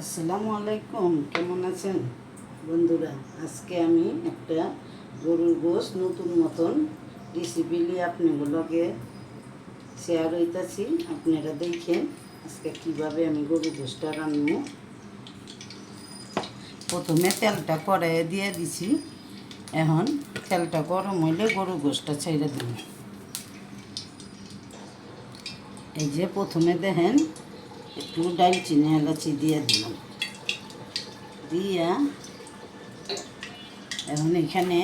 আসসালামু আলাইকুম, কেমন আছেন বন্ধুরা? আজকে আমি একটা গরুর গোশত নতুন মতন রেসিপি নিয়ে আপনাগুলোকে শেয়ার হইতাছি। আপনারা দেখেন আজকে কিভাবে আমি গরুর গোশতটা রান্নু। প্রথমে তেলটা কড়াইয়ে দিয়ে দিছি। এখন তেলটা গরম হইলে গরুর গোশতটা ছেড়ে দিন। এই যে প্রথমে দেখেন একটু দারচিনি এলাচি দিয়ে দিলাম, দিয়া এখন এখানে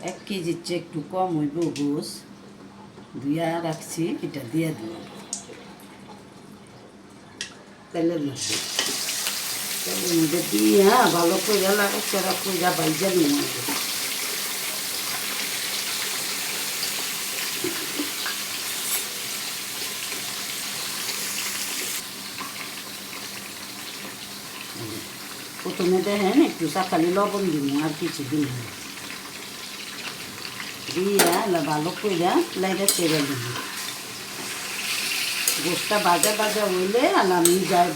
1 কেজির চেয়ে একটু কম হইব গোশ ধুইয়া রাখছি, এটা দিয়ে দিলাম তেলের মধ্যে দিয়া ভালো করে লাগাচ্ছাড়া কইরা বাইজা নিয়ে প্রথমে দেখেন একটু চাকালি লবণ দিব, আর কিছু দিন দিয়া ভালো কইরা লাইটা চেড়ে দিব। গোশতটা ভাজা ভাজা হইলে আর আমি যাই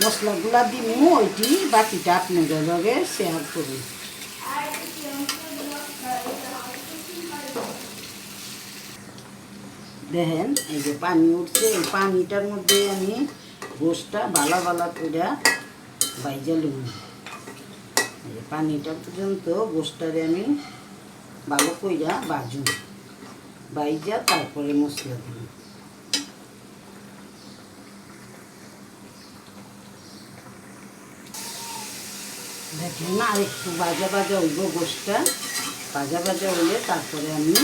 মশলাগুলা দিমু, ওইটি বাকিটা আপনাদের লগে শেয়ার করি। দেখেন এই যে পানি উঠছে, এই পানিটার মধ্যে আমি গোশতটা ভালো ভালো কইরা বাইজা লুম। এই পানিটা পর্যন্ত গোশতটারে আমি ভালো কইরা বাজুম, বাইজা তারপরে মশলা দিব। দেখেন না, আর একটু ভাজা ভাজা হইব গোশতটা, ভাজা ভাজা হইলে তারপরে আমি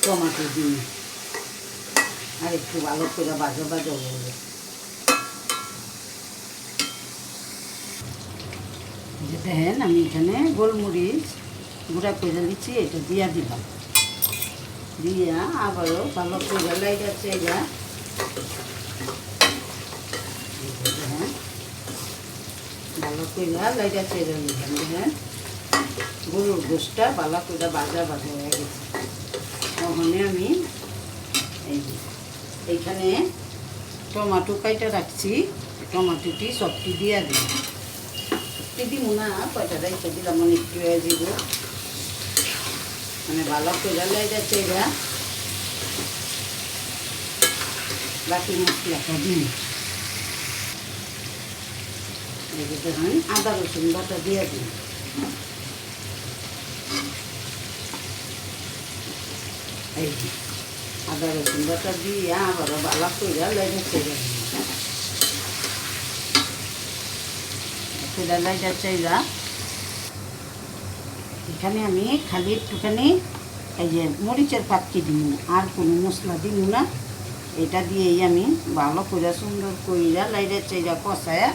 টমেটো দিই, আর একটু ভালো করে ভাজা ভাজা হইবে। যে দেখেন আমি এখানে গোলমরিচ গুঁড়া করে দিচ্ছি, এটা দিয়া দিলাম, দিয়া আবারও ভালো করে লাইটা চেরা দেখেন ভালো করে লাইটা চেরা নিলাম। দেখেন গরুর গোশতটা ভালো করে ভাজা ভাজা হয়ে গেছে। ওখানে আমি এইখানে টমেটো কাইটা রাখছি, টমেটোটি সবটি দিয়া দিই, দিব না কয়টা রাইতে দিলাম, অনেক একটু দিব, মানে ভালো করে লাইটা চেরা বাকি মশলাটা দিই। দেখেন আদা রসুন বাটা দিয়ে দিই, এই আদা রসুন বাটা দিয়ে আবারও ভালো করে লাইটা চেরা দিই। লাইটা চাইরা এখানে আমি খালি একটুখানি এই যে মরিচের পাতকি দিব, আর কোনো মশলা দিব না। এটা দিয়েই আমি ভালো করে সুন্দর কইরা লাইটা চাইরা কষায়া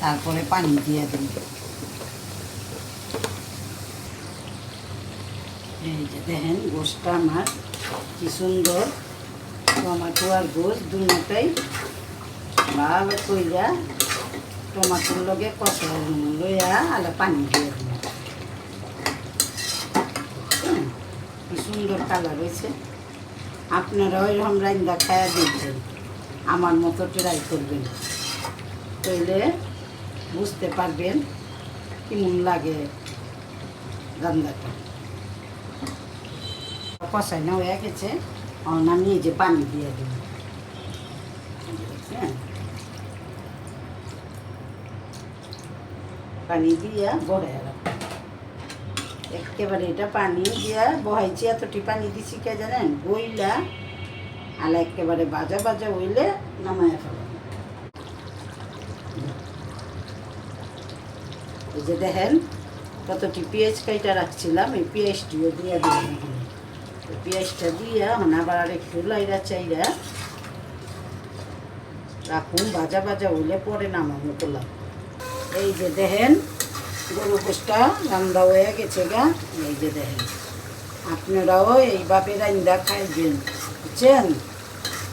তারপরে পানি দিয়ে দিব। এই যে দেখেন গোশতটা আমার কি সুন্দর, টমেটো আর গোশ দুটাই ভালো কইরা টমাটোর লগে কষা লইয়া আলা পানি দিয়ে দিন। কি সুন্দর কালার হয়েছে। আপনারা ওইরকম রান্না খায়া দিচ্ছেন, আমার মতো ট্রাই করবেন, তাইলে বুঝতে পারবেন কেমন লাগে রান্নাটা। কষাই না হয়ে গেছে, আমি এই যে পানি দিয়ে দিন, বুঝছেন? পানি দিয়া বড়াই রাখবো একেবারে। এটা পানি দিয়া বহাইছি, এতটি পানি দিছি কে জানেন, বইলা আলা একেবারে ভাজা ভাজা হইলে নামায় ফেলাম। এই যে দেখেন কতটি পেঁয়াজ কাইটা রাখছিলাম, এই পেঁয়াজটিও দিয়া দিলাম এখানে। পেঁয়াজটা দিয়া এখন আবার আর একটু লাইরা চাইরা রাখুন, ভাজা ভাজা হইলে পরে নামানো করলাম। এই যে দেখেন গরু গোশতটা রান্না হয়ে গেছে গা। এই যে দেখেন আপনারাও এইভাবে রান্না খাইবেন, বুঝছেন?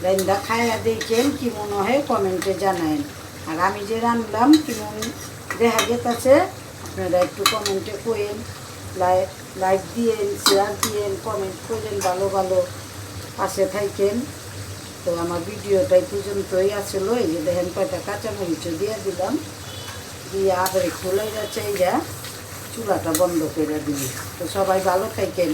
রান্না খাইয়া দেখেন কি মনে হয় কমেন্টে জানায়েন। আর আমি যে রান্নাম কেমন দেখা গেছে আপনারা একটু কমেন্টে করেন, লাইক দিয়েন, শেয়ার দিয়েন, কমেন্ট করেন, ভালো ভালো পাশে থাকেন। তো আমার ভিডিওটাই পর্যন্তই আসলো। এই যে দেখেন কয়টা কাঁচামরিচও দিয়ে দিলাম, দিয়ে আবার একটু লাইরা চাইরা চুলাটা বন্ধ করে দিই। তো সবাই ভালো থাকেন।